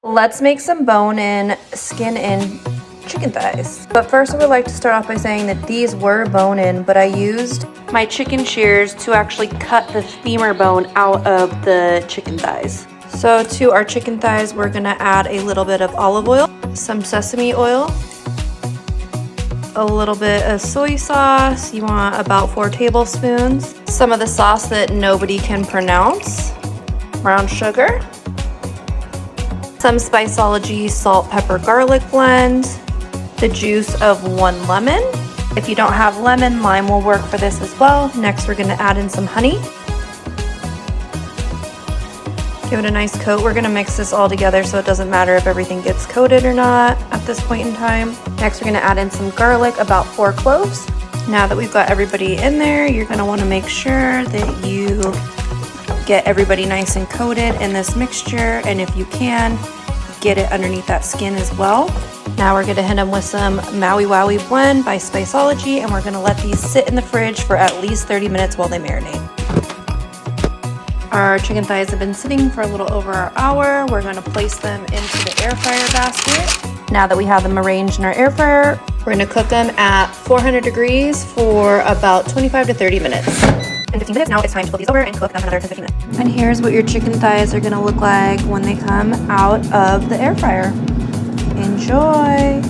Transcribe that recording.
Let's make some bone-in, skin-in chicken thighs. But first I would like to start off by saying that these were bone-in, but I used my chicken shears to actually cut the femur bone out of the chicken thighs. So to our chicken thighs, we're gonna add a little bit of olive oil, some sesame oil, a little bit of soy sauce. You want about 4 tablespoons. Some of the sauce that nobody can pronounce, brown sugar, some Spiceology salt, pepper, garlic blend, the juice of 1 lemon. If you don't have lemon, lime will work for this as well. Next, we're gonna add in some honey. Give it a nice coat. We're gonna mix this all together so it doesn't matter if everything gets coated or not at this point in time. Next, we're gonna add in some garlic, about 4 cloves. Now that we've got everybody in there, you're gonna wanna make sure that you get everybody nice and coated in this mixture, and if you can, get it underneath that skin as well. Now we're gonna hit them with some Maui Wowie blend by Spiceology, and we're gonna let these sit in the fridge for at least 30 minutes while they marinate. Our chicken thighs have been sitting for a little over an hour. We're gonna place them into the air fryer basket. Now that we have them arranged in our air fryer, we're gonna cook them at 400 degrees for about 25 to 30 minutes. In 15 minutes, now it's time to flip these over and cook them another 10 to 15 minutes. And here's what your chicken thighs are gonna look like when they come out of the air fryer. Enjoy!